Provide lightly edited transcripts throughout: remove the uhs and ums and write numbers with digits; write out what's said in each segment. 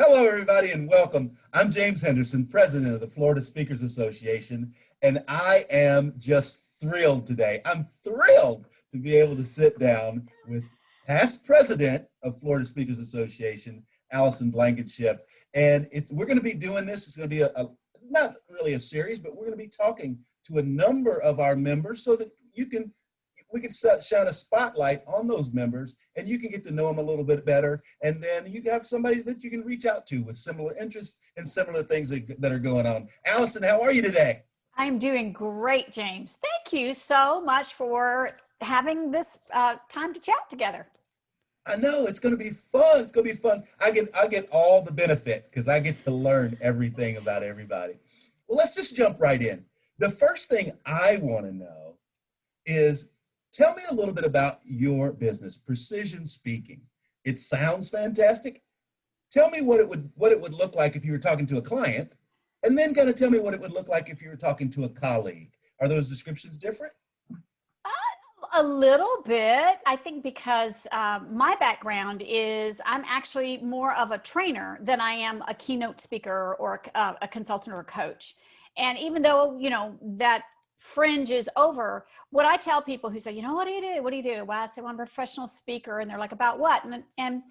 Hello, everybody, and welcome. I'm James Henderson, president of the Florida Speakers Association, and I am just thrilled today. I'm thrilled to be able to sit down with past president of Florida Speakers Association, Allison Blankenship. And we're going to be doing this. It's going to be not really a series, but we're going to be talking to a number of our members so that we can start shine a spotlight on those members, and you can get to know them a little bit better. And then you have somebody that you can reach out to with similar interests and similar things that are going on. Allison, how are you today? I'm doing great, James. Thank you so much for having this time to chat together. I know it's going to be fun. It's going to be fun. I get all the benefit because I get to learn everything about everybody. Well, let's just jump right in. The first thing I want to know is, tell me a little bit about your business, Precision Speaking. It sounds fantastic. Tell me what it would look like if you were talking to a client, and then kind of tell me what it would look like if you were talking to a colleague. Are those descriptions different? A little bit, I think, because my background is I'm actually more of a trainer than I am a keynote speaker or a consultant or a coach. And even though, that fringe is over, what I tell people who say, what do you do? What do you do? Well, I say, well, I'm a professional speaker. And they're like, about what? And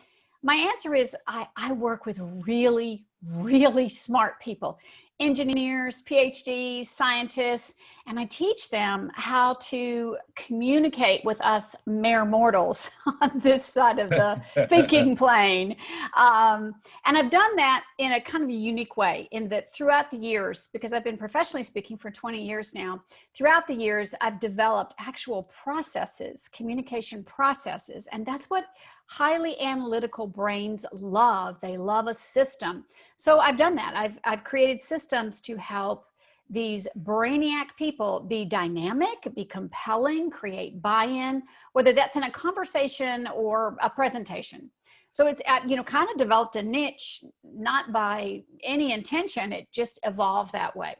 my answer is I work with really, really smart people, engineers, PhDs, scientists, and I teach them how to communicate with us mere mortals on this side of the thinking plane. And I've done that in a kind of a unique way, in that throughout the years, because I've been professionally speaking for 20 years now, throughout the years, I've developed actual processes, communication processes, and that's what highly analytical brains love. They love a system. So I've done that. I've created systems to help these brainiac people be dynamic, be compelling, create buy-in, whether that's in a conversation or a presentation. So it's, kind of developed a niche, not by any intention. It just evolved that way.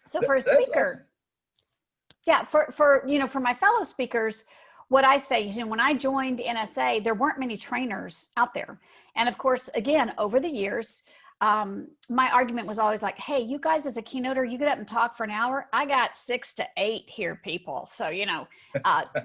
So for a speaker, awesome. For my fellow speakers, what I say is, when I joined NSA, there weren't many trainers out there. And of course, again, over the years, my argument was always like, hey, you guys as a keynoter, you get up and talk for an hour. I got 6 to 8 here, people. So,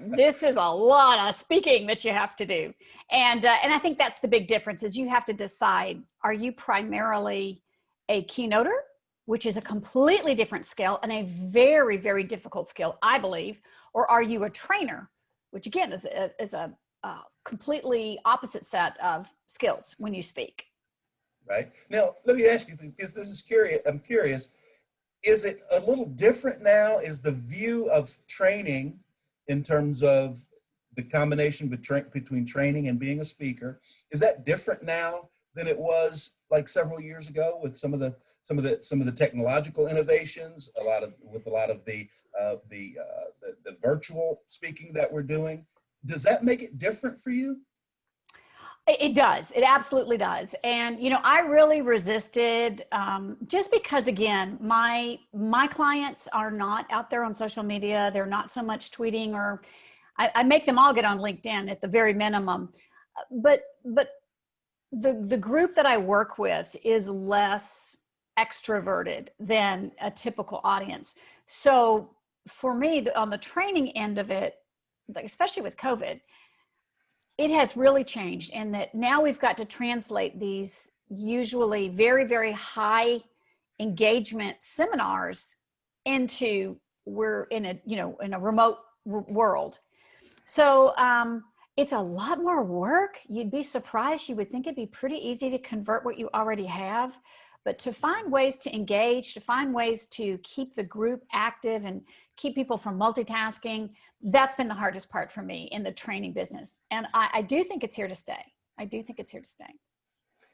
this is a lot of speaking that you have to do. And I think that's the big difference, is you have to decide, are you primarily a keynoter, which is a completely different skill and a very, very difficult skill, I believe, or are you a trainer, which again is a completely opposite set of skills when you speak. Right. Now, let me ask you, because this is curious. I'm curious, is it a little different now? Is the view of training, in terms of the combination between training and being a speaker, is that different now than it was like several years ago with some of the technological innovations, a lot of the virtual speaking that we're doing? Does that make it different for you? It does. It absolutely does. And, I really resisted, just because, again, my clients are not out there on social media. They're not so much tweeting, or I make them all get on LinkedIn at the very minimum. But the group that I work with is less extroverted than a typical audience. So for me, on the training end of it, especially with COVID, it has really changed in that now we've got to translate these usually very, very high engagement seminars into, we're in a remote world. So it's a lot more work. You'd be surprised. You would think it'd be pretty easy to convert what you already have, but to find ways to engage, to find ways to keep the group active and keep people from multitasking, that's been the hardest part for me in the training business. And I do think it's here to stay. I do think it's here to stay.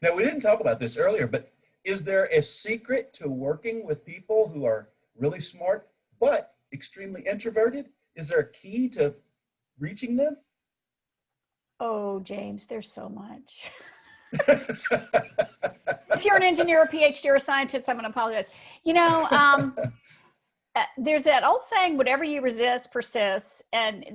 Now, we didn't talk about this earlier, but is there a secret to working with people who are really smart but extremely introverted? Is there a key to reaching them? Oh, James, there's so much. If you're an engineer, a PhD, or a scientist, I'm going to apologize. there's that old saying, whatever you resist persists. And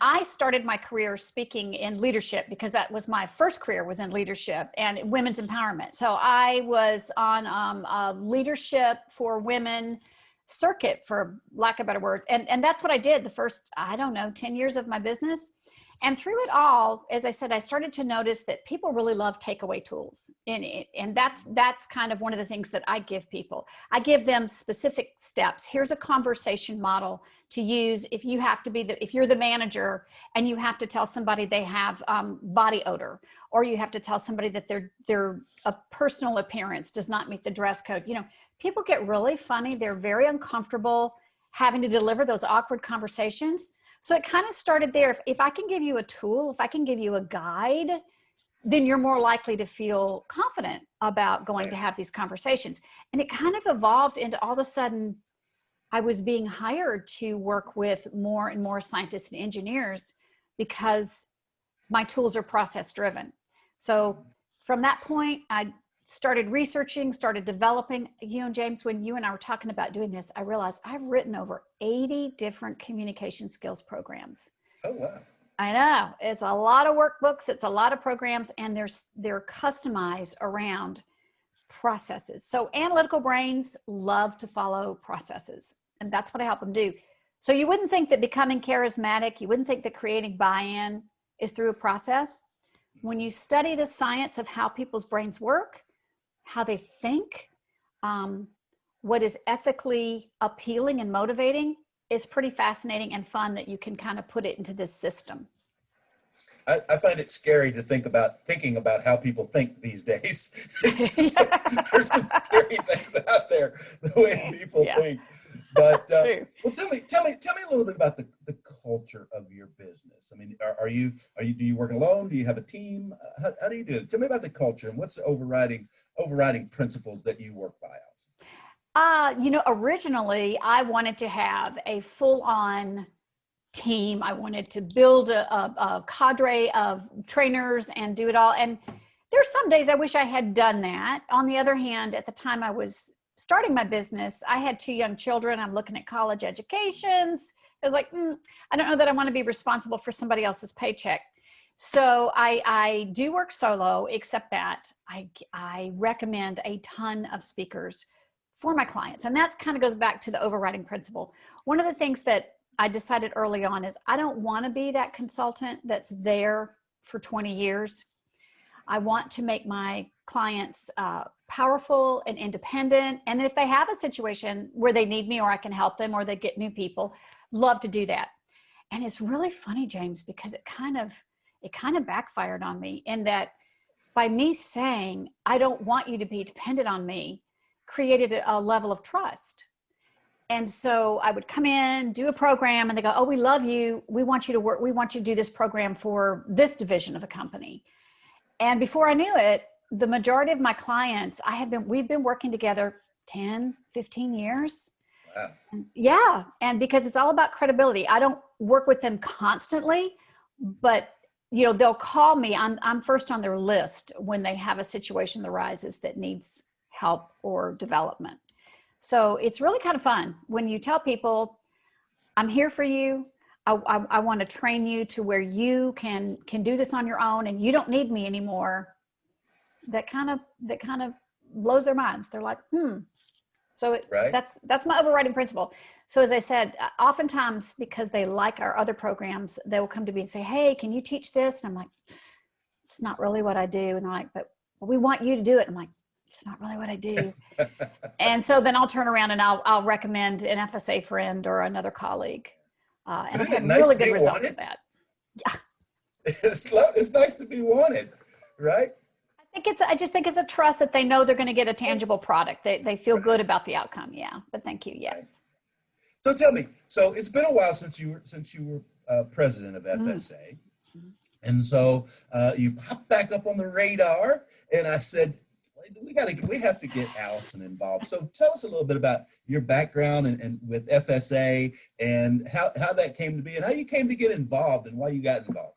I started my career speaking in leadership because that was my first career, was in leadership and women's empowerment. So I was on a leadership for women circuit, for lack of a better word. And that's what I did the first, I don't know, 10 years of my business. And through it all, as I said, I started to notice that people really love takeaway tools. And that's kind of one of the things that I give people. I give them specific steps. Here's a conversation model to use if you have to be if you're the manager and you have to tell somebody they have body odor, or you have to tell somebody that their personal appearance does not meet the dress code. You know, people get really funny. They're very uncomfortable having to deliver those awkward conversations. So it kind of started there. If I can give you a tool, if I can give you a guide, then you're more likely to feel confident about going to have these conversations. And it kind of evolved into, all of a sudden, I was being hired to work with more and more scientists and engineers because my tools are process driven. So from that point, I started researching, started developing. You know, James, when you and I were talking about doing this, I realized I've written over 80 different communication skills programs. Oh, wow. I know. It's a lot of workbooks. It's a lot of programs, and they're customized around processes. So analytical brains love to follow processes, and that's what I help them do. So you wouldn't think that becoming charismatic, you wouldn't think that creating buy-in is through a process. When you study the science of how people's brains work, how they think, what is ethically appealing and motivating, it's pretty fascinating and fun that you can kind of put it into this system. I find it scary to thinking about how people think these days. There's some scary things out there, the way people think. But well, tell me a little bit about the culture of your business. I mean, do you work alone? Do you have a team? How do you do it? Tell me about the culture and what's the overriding principles that you work by, Allison? You know, originally I wanted to have a full-on team. I wanted to build a cadre of trainers and do it all. And there's some days I wish I had done that. On the other hand, at the time I was starting my business, I had 2 young children. I'm looking at college educations. I was like, I don't know that I want to be responsible for somebody else's paycheck. So I do work solo, except that I recommend a ton of speakers for my clients. And that kind of goes back to the overriding principle. One of the things that I decided early on is I don't want to be that consultant that's there for 20 years. I want to make my clients powerful and independent. And if they have a situation where they need me or I can help them or they get new people, love to do that. And it's really funny, James, because it kind of backfired on me in that by me saying, I don't want you to be dependent on me, created a level of trust. And so I would come in, do a program, and they go, oh, we love you. We want you to work. We want you to do this program for this division of the company. And before I knew it, the majority of my clients, we've been working together 10, 15 years. Wow. Yeah. And because it's all about credibility. I don't work with them constantly, but you know, they'll call me. I'm first on their list when they have a situation that arises that needs help or development. So it's really kind of fun when you tell people, I'm here for you. I want to train you to where you can do this on your own and you don't need me anymore. That kind of blows their minds. They're like, So that's my overriding principle. So as I said, oftentimes because they like our other programs, they will come to me and say, hey, can you teach this? And I'm like, it's not really what I do. And they're like, but we want you to do it. I'm like, it's not really what I do. And so then I'll turn around and I'll recommend an FSA friend or another colleague. And I've had really good results with that. Yeah. It's nice to be wanted, right? I just think it's a trust that they know they're going to get a tangible product. They feel good about the outcome. Yeah. But thank you. Yes. Right. So tell me, so it's been a while since you were president of FSA. Mm-hmm. And so you popped back up on the radar and I said, we have to get Allison involved. So tell us a little bit about your background and with FSA and how that came to be and how you came to get involved and why you got involved.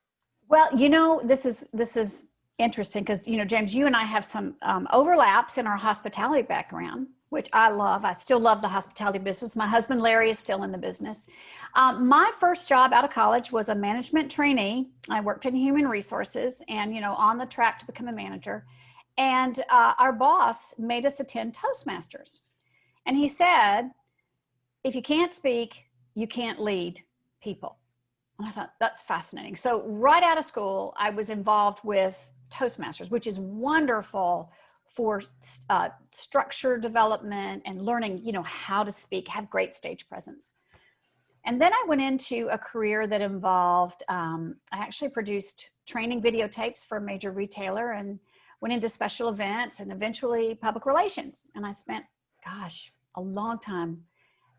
Well, you know, this is interesting because, James, you and I have some overlaps in our hospitality background, which I love. I still love the hospitality business. My husband, Larry, is still in the business. My first job out of college was a management trainee. I worked in human resources and, on the track to become a manager. And our boss made us attend Toastmasters. And he said, if you can't speak, you can't lead people. And I thought, that's fascinating. So right out of school, I was involved with Toastmasters, which is wonderful for structure development and learning, how to speak, have great stage presence. And then I went into a career that involved, I actually produced training videotapes for a major retailer and went into special events and eventually public relations. And I spent, a long time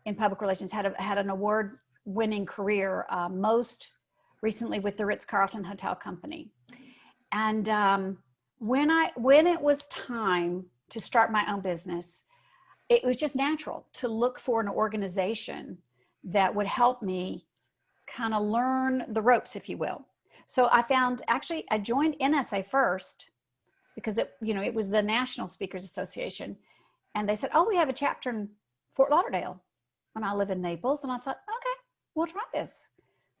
in public relations, had an award-winning career, most recently with the Ritz-Carlton Hotel Company. And when it was time to start my own business, it was just natural to look for an organization that would help me kind of learn the ropes, if you will. So I joined NSA first because it was the National Speakers Association. And they said, oh, we have a chapter in Fort Lauderdale. And I live in Naples. And I thought, okay, we'll try this.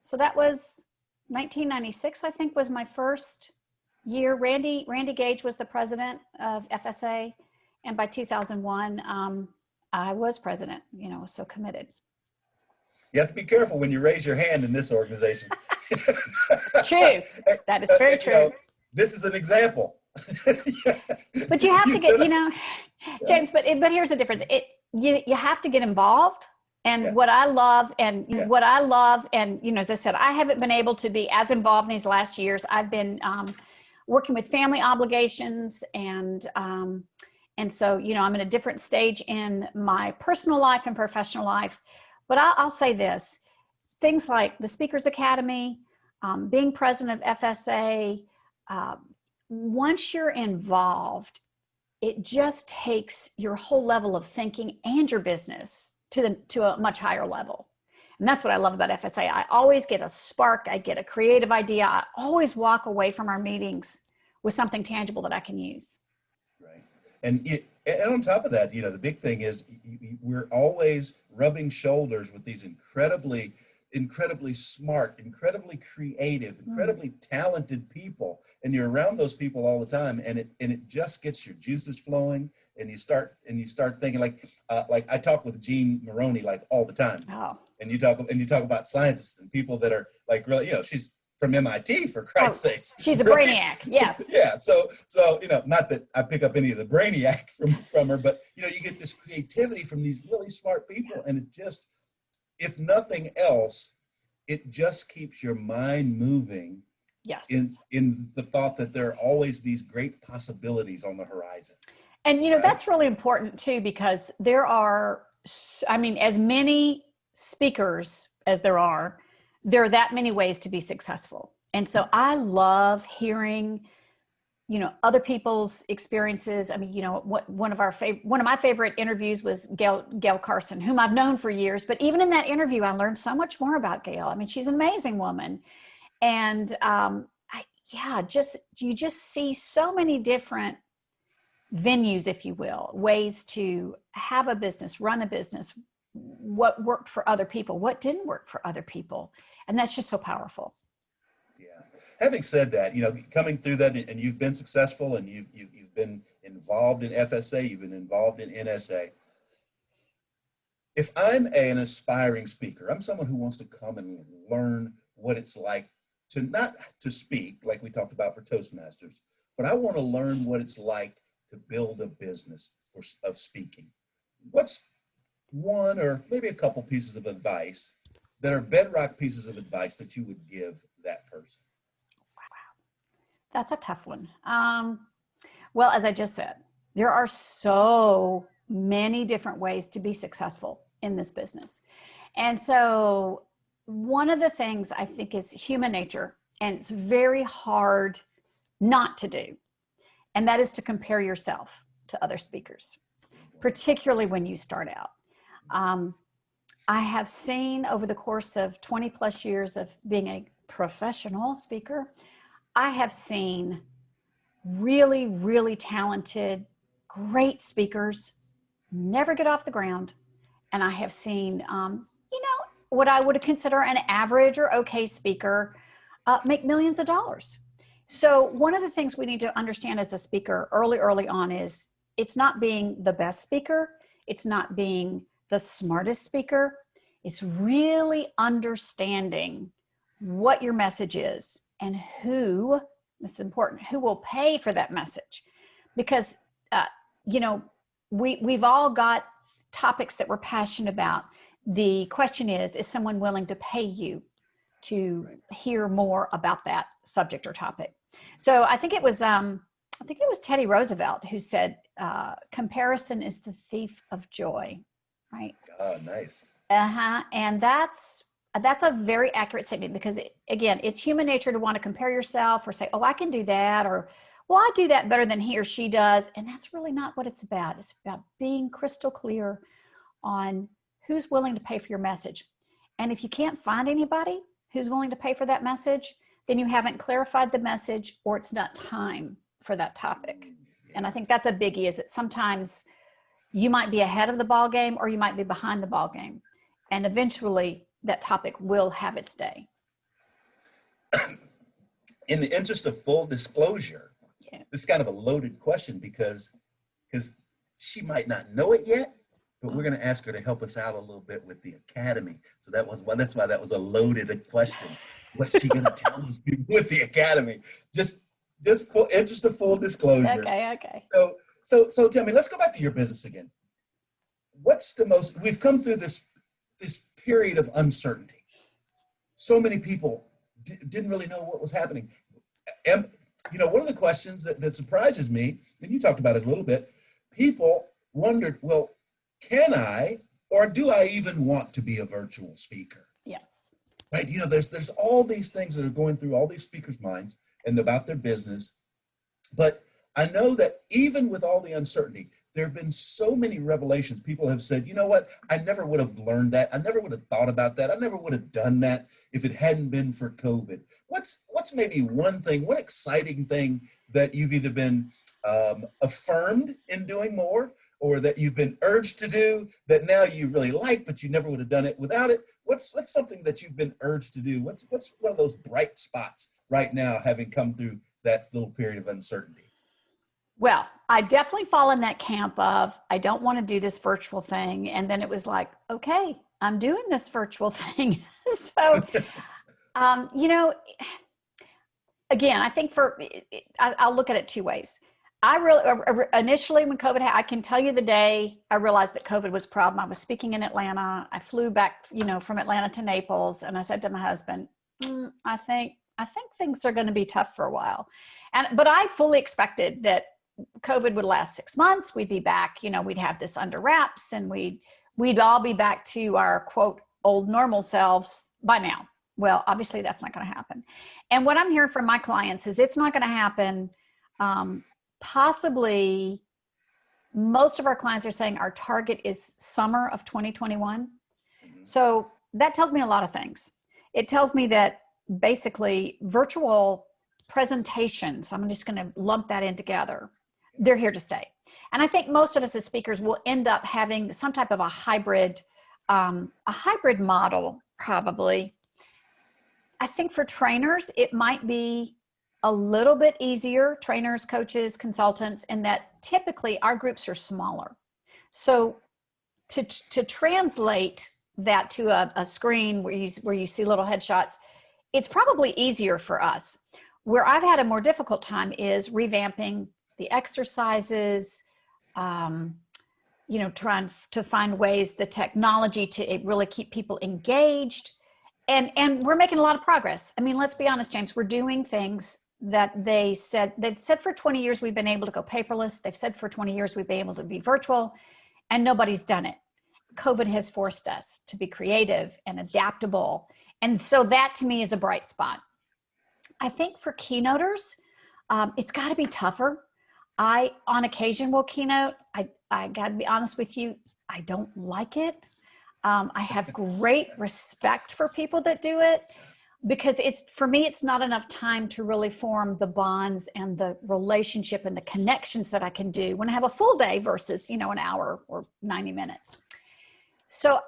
So that was 1996, I think, was my first year. Randy Gage was the president of FSA. And by 2001, I was president, so committed. You have to be careful when you raise your hand in this organization. True. That is very true. This is an example. But you have to get, James, but here's the difference. You have to get involved. And Yes. what I love, Yes. as I said, I haven't been able to be as involved in these last years. I've been working with family obligations and so, I'm in a different stage in my personal life and professional life. But I'll say this, things like the Speakers Academy, being president of FSA, once you're involved, it just takes your whole level of thinking and your business to a much higher level. And that's what I love about FSA. I always get a spark. I get a creative idea. I always walk away from our meetings with something tangible that I can use. Right. And on top of that, the big thing is we're always rubbing shoulders with these incredibly smart, incredibly creative, incredibly talented people. And you're around those people all the time, and it just gets your juices flowing. And you start thinking like I talk with Jean Maroney like all the time. Oh. And you talk about scientists and people that are like really, she's from MIT, for Christ's sakes. She's a brainiac. Yes. Yeah. So not that I pick up any of the brainiac from her, but you get this creativity from these really smart people, and it just, if nothing else, it just keeps your mind moving. Yes. In the thought that there are always these great possibilities on the horizon. And right? That's really important too, because there are, as many speakers as there are that many ways to be successful. And so I love hearing, other people's experiences. One of my favorite interviews was Gail Carson, whom I've known for years. But even in that interview, I learned so much more about Gail. She's an amazing woman. And you just see so many different venues, if you will, ways to have a business, run a business, what worked for other people, what didn't work for other people. And that's just so powerful. Yeah. Having said that, coming through that, and you've been successful, and you've been involved in FSA, you've been involved in NSA. If I'm an aspiring speaker, I'm someone who wants to come and learn what it's like to not to speak, like we talked about for Toastmasters, but I want to learn what it's like to build a business of speaking. What's one or maybe a couple pieces of advice that are bedrock pieces of advice that you would give that person? Wow. That's a tough one. Well, as I just said, there are so many different ways to be successful in this business. And so one of the things I think is human nature, and it's very hard not to do, and that is to compare yourself to other speakers, particularly when you start out. I have seen over the course of 20 plus years of being a professional speaker, I have seen really, really talented, great speakers never get off the ground. And I have seen, what I would consider an average or okay speaker make millions of dollars. So one of the things we need to understand as a speaker early on is it's not being the best speaker. It's not being the smartest speaker. It's really understanding what your message is and who, this is important, who will pay for that message. Because, we've all got topics that we're passionate about. The question is someone willing to pay you to hear more about that subject or topic? So I think it was Teddy Roosevelt who said, comparison is the thief of joy, right? Oh, nice. And that's a very accurate statement, because again, it's human nature to want to compare yourself or say, oh, I can do that, or, well, I do that better than he or she does. And that's really not what it's about. It's about being crystal clear on who's willing to pay for your message. And if you can't find anybody who's willing to pay for that message, then you haven't clarified the message, or it's not time for that topic. And I think that's a biggie, is that sometimes you might be ahead of the ball game or you might be behind the ball game. And eventually that topic will have its day. In the interest of full disclosure, Yeah. this is kind of a loaded question because she might not know it yet, but we're going to ask her to help us out a little bit with the academy. So that's why that was a loaded question. What's she going to tell us with the academy? Just for interest of full disclosure. Okay. So tell me, let's go back to your business again. We've come through this period of uncertainty. So many people didn't really know what was happening. And, one of the questions that surprises me, and you talked about it a little bit, people wondered, well, can I, or do I even want to be a virtual speaker? Yes. Right. There's all these things that are going through all these speakers' minds and about their business. But I know that even with all the uncertainty, there have been so many revelations. People have said, you know what? I never would have learned that. I never would have thought about that. I never would have done that if it hadn't been for COVID. What's maybe one exciting thing that you've either been affirmed in doing more, or that you've been urged to do that now you really like, but you never would have done it without it? What's something that you've been urged to do? What's one of those bright spots right now, having come through that little period of uncertainty? Well, I definitely fall in that camp of, I don't want to do this virtual thing. And then it was like, okay, I'm doing this virtual thing. So, again, I think I'll look at it two ways. I really, initially when COVID happened, I can tell you the day I realized that COVID was a problem. I was speaking in Atlanta. I flew back, from Atlanta to Naples. And I said to my husband, I think things are going to be tough for a while. But I fully expected that COVID would last 6 months. We'd be back, we'd have this under wraps, and we'd all be back to our quote old normal selves by now. Well, obviously that's not going to happen. And what I'm hearing from my clients is it's not going to happen. Possibly most of our clients are saying our target is summer of 2021. So that tells me a lot of things. It tells me that basically virtual presentations, I'm just going to lump that in together, they're here to stay. And I think most of us as speakers will end up having some type of a hybrid model, probably. I think for trainers, it might be a little bit easier, trainers, coaches, consultants, in that typically our groups are smaller. So to translate that to a screen where you see little headshots, it's probably easier for us. Where I've had a more difficult time is revamping the exercises, trying to find ways, the technology to really keep people engaged. And we're making a lot of progress. I mean, let's be honest, James, we're doing things that they've said for 20 years we've been able to go paperless. They've said for 20 years we've been able to be virtual, and nobody's done it. COVID has forced us to be creative and adaptable. And so that to me is a bright spot. I think for keynoters, it's got to be tougher. I, on occasion, will keynote. I got to be honest with you, I don't like it. I have great respect for people that do it. because for me, it's not enough time to really form the bonds and the relationship and the connections that I can do when I have a full day versus, an hour or 90 minutes. So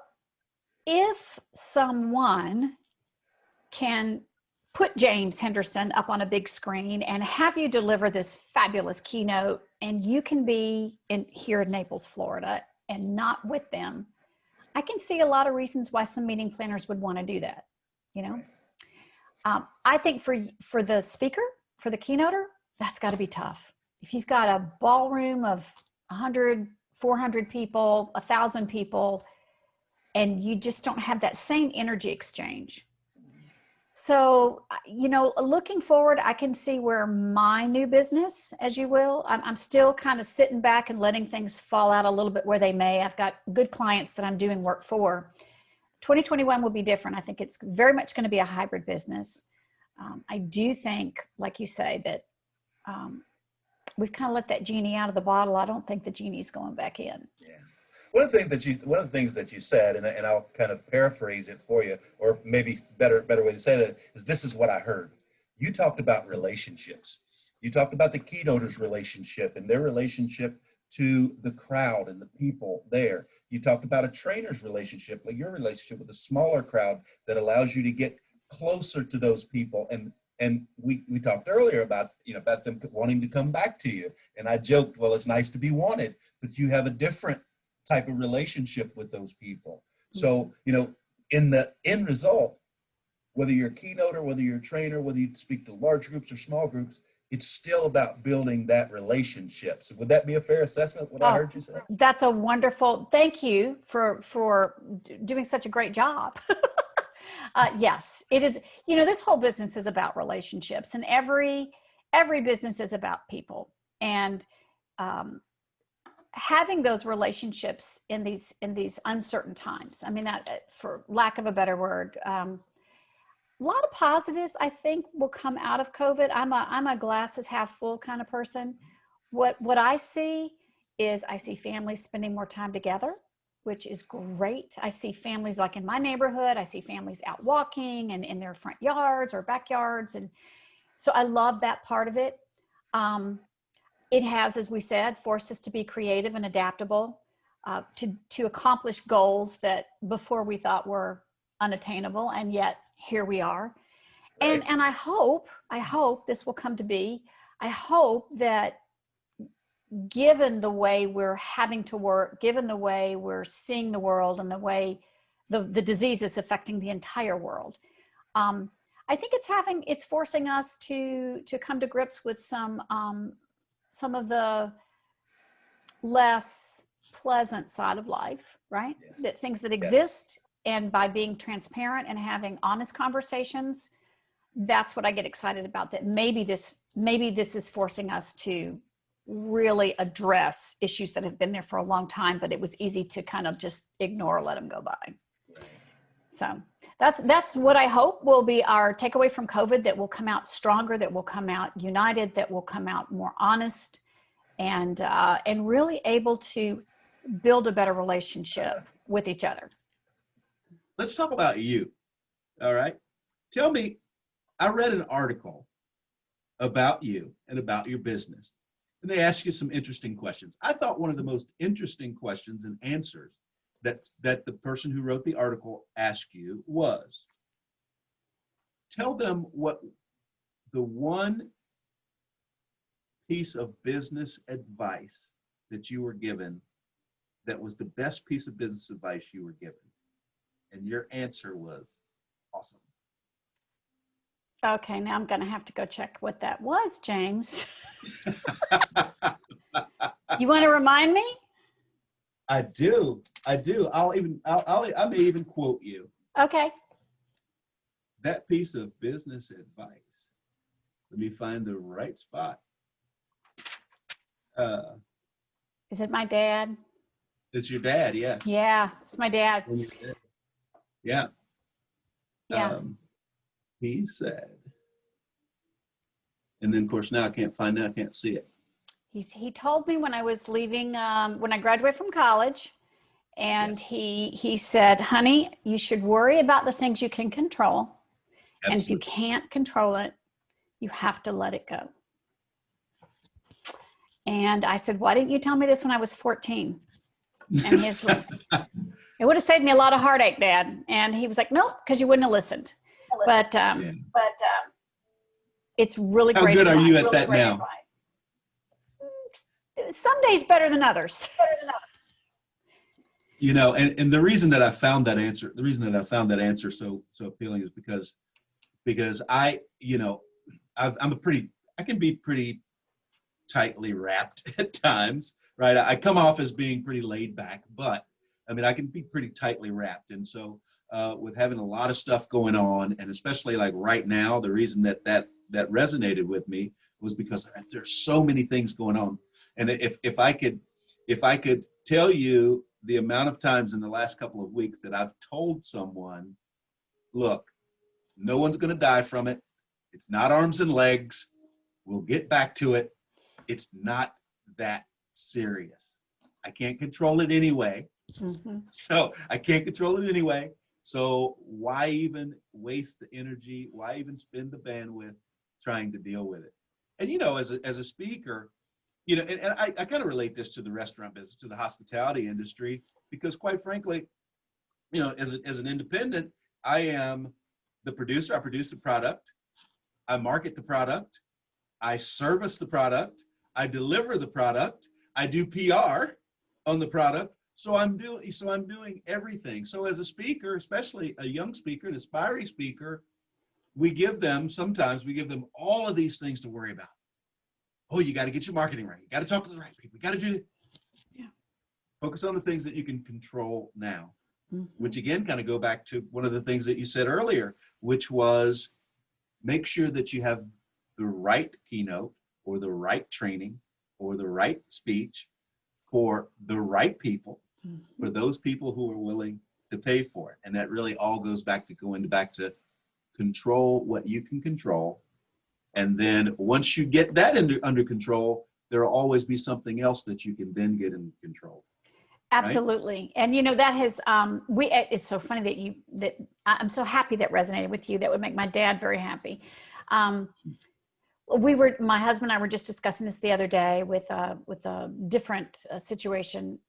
if someone can put James Henderson up on a big screen and have you deliver this fabulous keynote, and you can be here in Naples, Florida, and not with them, I can see a lot of reasons why some meeting planners would want to do that. I think for the speaker, for the keynoter, that's got to be tough. If you've got a ballroom of 100, 400 people, 1,000 people, and you just don't have that same energy exchange. So, looking forward, I can see where my new business, as you will, I'm still kind of sitting back and letting things fall out a little bit where they may. I've got good clients that I'm doing work for. 2021 will be different. I think it's very much going to be a hybrid business. I do think, like you say, that we've kind of let that genie out of the bottle. I don't think the genie's going back in. Yeah. One of the things that you said, and I'll kind of paraphrase it for you, or maybe better way to say that is, this is what I heard. You talked about relationships. You talked about the keynoter's relationship and their relationship to the crowd and the people there. You talked about a trainer's relationship, like your relationship with a smaller crowd that allows you to get closer to those people. And we talked earlier about them wanting to come back to you. And I joked, well, it's nice to be wanted, but you have a different type of relationship with those people. So, in the end result, whether you're a keynoter, whether you're a trainer, whether you speak to large groups or small groups, it's still about building that relationship. So would that be a fair assessment, what I heard you say? That's a wonderful, thank you for doing such a great job. Yes, it is. This whole business is about relationships, and every business is about people. And having those relationships in these uncertain times. I mean, that, for lack of a better word, a lot of positives I think will come out of COVID. I'm a glasses half full kind of person. What I see is I see families spending more time together, which is great. I see families like in my neighborhood. I see families out walking and in their front yards or backyards, and so I love that part of it. It has, as we said, forced us to be creative and adaptable, to accomplish goals that before we thought were unattainable, and yet here we are. Right. And I hope this will come to be. I hope that given the way we're having to work, given the way we're seeing the world and the way the disease is affecting the entire world, I think it's forcing us to come to grips with some of the less pleasant side of life, right? Yes. That things that exist. Yes. And by being transparent and having honest conversations, that's what I get excited about, that maybe this is forcing us to really address issues that have been there for a long time, but it was easy to kind of just ignore, let them go by. Right. So that's what I hope will be our takeaway from COVID, that will come out stronger, that will come out united, that will come out more honest, and really able to build a better relationship with each other. Let's talk about you. All right. Tell me, I read an article about you and about your business, and they ask you some interesting questions. I thought one of the most interesting questions and answers that the person who wrote the article asked you was, tell them what the one piece of business advice that you were given that was the best piece of business advice you were given. And your answer was awesome. Okay, now I'm going to have to go check what that was, James. You want to remind me? I do. I may even quote you. Okay. That piece of business advice. Let me find the right spot. Is it my dad? It's your dad, yes. Yeah, it's my dad. Yeah. Yeah. He said, and then of course now I can't see it. He told me when I was leaving, when I graduated from college, and yes. he said, honey, you should worry about the things you can control And if you Absolutely. can't control it, you have to let it go. And I said, why didn't you tell me this when I was 14? And it would have saved me a lot of heartache, Dad. And he was like, nope, because you wouldn't have listened. But Yeah. it's really How great good are advice. you at that now? Some days better than others. You know, and the reason that I found that answer, so appealing is because I, you know, I can be pretty tightly wrapped at times, right? I come off as being pretty laid back, but I mean, I can be pretty tightly wrapped. And so with having a lot of stuff going on, and especially like right now, the reason that resonated with me was because there's so many things going on. And if I could tell you the amount of times in the last couple of weeks that I've told someone, look, no one's going to die from it. It's not arms and legs. We'll get back to it. It's not that serious. I can't control it anyway. Mm-hmm. So I can't control it anyway. So why even waste the energy? Why even spend the bandwidth trying to deal with it? And, you know, as a speaker, you know, and I kind of relate this to the restaurant business, to the hospitality industry, because quite frankly, you know, as an independent, I am the producer. I produce the product. I market the product. I service the product. I deliver the product. I do PR on the product. So I'm doing everything. So as a speaker, especially a young speaker, an aspiring speaker, sometimes we give them all of these things to worry about. Oh, you got to get your marketing right. You got to talk to the right people. You got to do it. Yeah. Focus on the things that you can control now, Mm-hmm. which again, kind of go back to one of the things that you said earlier, which was make sure that you have the right keynote or the right training or the right speech for the right people, Mm-hmm. for those people who are willing to pay for it. And that really all goes back to control what you can control. And then once you get that under control, there will always be something else that you can then get in control. Absolutely. Right? And you know, that has, it's so funny that I'm so happy that resonated with you. That would make my dad very happy. My husband and I were just discussing this the other day with a different situation.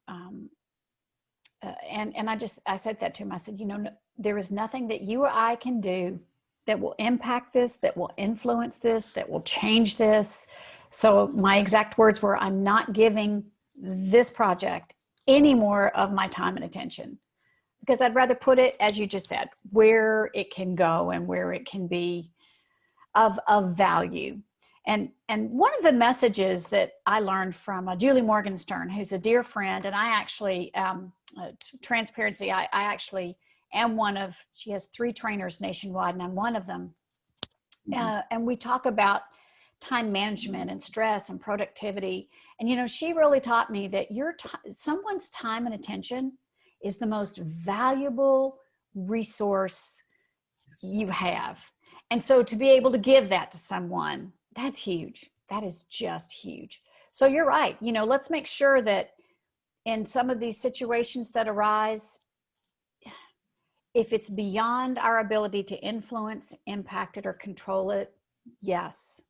And I said that to him. I said, you know, there is nothing that you or I can do that will impact this, that will influence this, that will change this. So my exact words were, I'm not giving this project any more of my time and attention, because I'd rather put it, as you just said, where it can go and where it can be of value. And one of the messages that I learned from Julie Morgenstern, who's a dear friend, and I actually, transparency, I actually am she has 3 trainers nationwide, and I'm one of them. And we talk about time management and stress and productivity. And, you know, she really taught me that someone's time and attention is the most valuable resource you have. And so to be able to give that to someone, that's huge. That is just huge. So you're right. You know, let's make sure that in some of these situations that arise, if it's beyond our ability to influence, impact it, or control it, yes,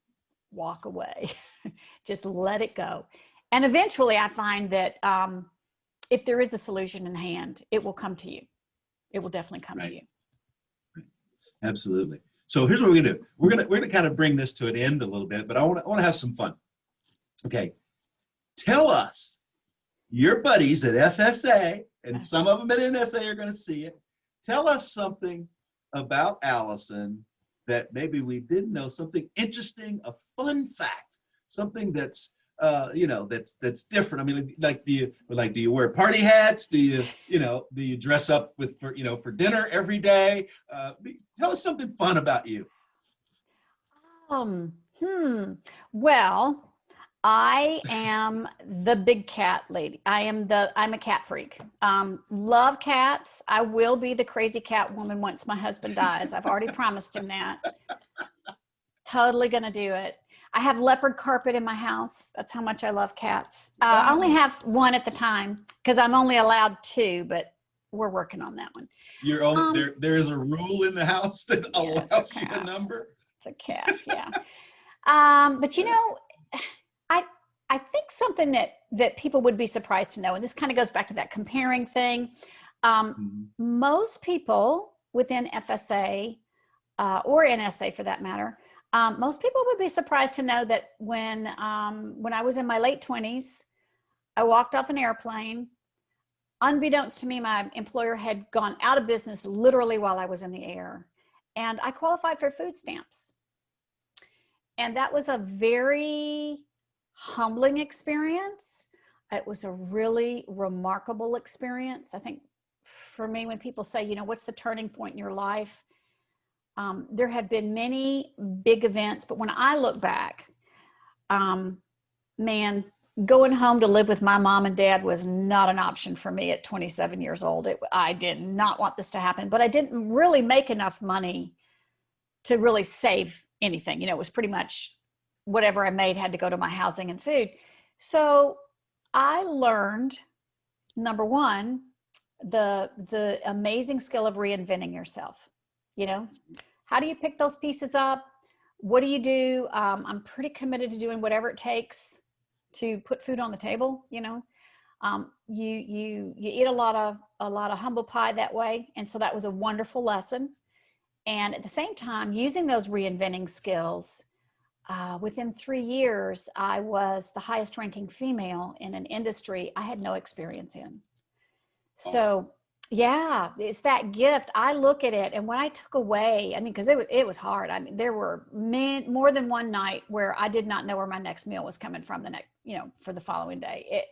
walk away. Just let it go. And eventually I find that if there is a solution in hand, it will come to you. It will definitely come to you. Right. Absolutely. So here's what we're gonna do. We're gonna kind of bring this to an end a little bit, but I want to have some fun. Okay. Tell us, your buddies at FSA, and some of them at NSA are going to see it. Tell us something about Allison that maybe we didn't know, something interesting, a fun fact, something that's that's different. I mean, do you wear party hats? Do you dress up for dinner every day? Tell us something fun about you. Well, I am the big cat lady. I'm a cat freak. Love cats. I will be the crazy cat woman once my husband dies. I've already promised him that. Totally gonna do it. I have leopard carpet in my house. That's how much I love cats. I only have one at the time because I'm only allowed 2, but we're working on that one. You're only there is a rule in the house that Yeah, allows you a number. It's a cat, yeah. But you know, I think something that people would be surprised to know, and this kind of goes back to that comparing thing. Most people within FSA or NSA for that matter, most people would be surprised to know that when I was in my late 20s, I walked off an airplane. Unbeknownst to me, my employer had gone out of business literally while I was in the air, and I qualified for food stamps. And that was a very humbling experience. It was a really remarkable experience. I think for me, when people say, you know, what's the turning point in your life? There have been many big events, but when I look back, man, going home to live with my mom and dad was not an option for me at 27 years old. I did not want this to happen, but I didn't really make enough money to really save anything. You know, it was pretty much whatever I made had to go to my housing and food. So I learned, number one, the amazing skill of reinventing yourself. You know, how do you pick those pieces up? What do you do? I'm pretty committed to doing whatever it takes to put food on the table. You know, you eat a lot of humble pie that way, and so that was a wonderful lesson. And at the same time, using those reinventing skills, within 3 years, I was the highest ranking female in an industry I had no experience in. So yeah, it's that gift. I look at it, and when I took away, I mean, because it was hard. I mean, there were more than one night where I did not know where my next meal was coming from the next, you know, for the following day.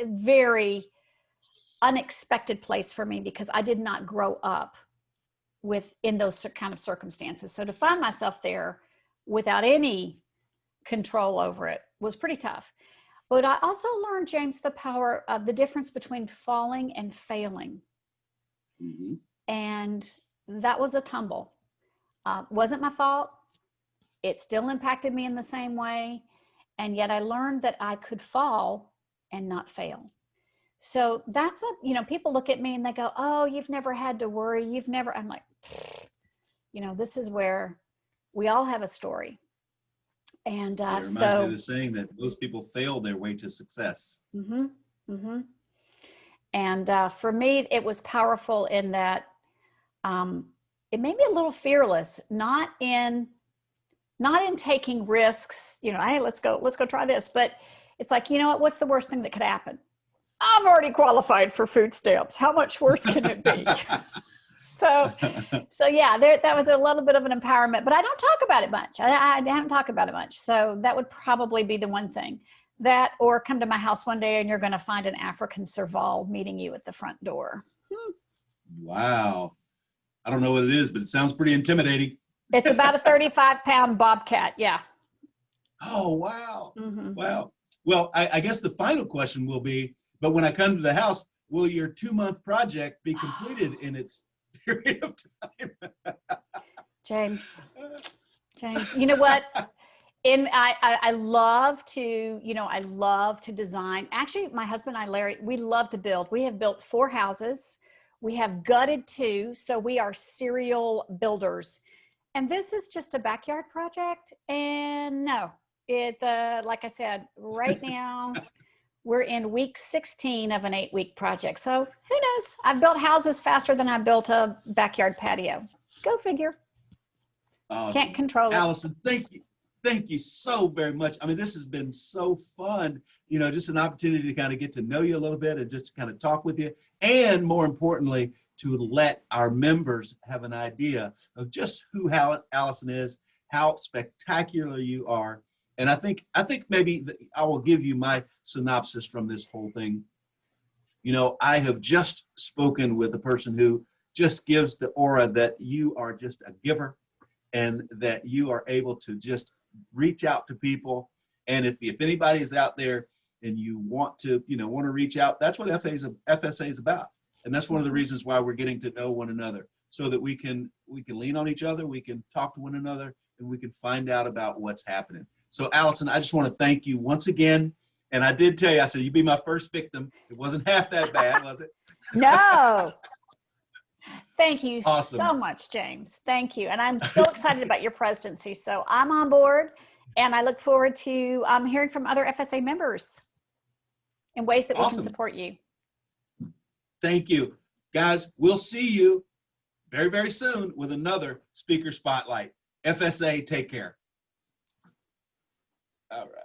Very unexpected place for me because I did not grow up in those kind of circumstances. So to find myself there without any control over it was pretty tough. But I also learned, James, the power of the difference between falling and failing. And that was a tumble. Wasn't my fault. It still impacted me in the same way. And yet I learned that I could fall and not fail. So that's you know, people look at me and they go, oh, you've never had to worry. I'm like, you know, this is where we all have a story. And it reminds me of the saying that most people fail their way to success. And for me, it was powerful in that it made me a little fearless, not in taking risks, you know, hey, let's go try this. But it's like, you know what, what's the worst thing that could happen? I've already qualified for food stamps. How much worse can it be? So yeah, that was a little bit of an empowerment, but I don't talk about it much. I haven't talked about it much. So that would probably be the one thing. That, or come to my house one day and you're going to find an African serval meeting you at the front door. Wow. I don't know what it is, but it sounds pretty intimidating. It's about a 35-pound bobcat. Yeah. Oh, wow. Wow. Well, I guess the final question will be, but when I come to the house, will your 2-month project be completed in its period of time? James, you know what? I love to, you know, I love to design. Actually, my husband and I, Larry, we love to build. We have built 4 houses. We have gutted 2. So we are serial builders. And this is just a backyard project. And no, like I said, right now, we're in week 16 of an 8-week project. So who knows? I've built houses faster than I built a backyard patio. Go figure. Awesome. Can't control it. Allison, thank you. Thank you so very much. I mean, this has been so fun, you know, just an opportunity to kind of get to know you a little bit and just to kind of talk with you. And more importantly, to let our members have an idea of just who Allison is, how spectacular you are. And I think maybe I will give you my synopsis from this whole thing. You know, I have just spoken with a person who just gives the aura that you are just a giver and that you are able to just reach out to people. And if anybody is out there and you want to reach out, that's what FSA is about. And that's one of the reasons why we're getting to know one another, so that we can lean on each other, we can talk to one another, and we can find out about what's happening. So Allison, I just want to thank you once again. And I did tell you, I said, you'd be my first victim. It wasn't half that bad, was it? No. Thank you Awesome. so much, James. Thank you. And I'm so excited about your presidency. So I'm on board, and I look forward to hearing from other FSA members in ways that we can Awesome. support you. Thank you. Guys, we'll see you very, very soon with another Speaker Spotlight. FSA, take care. All right.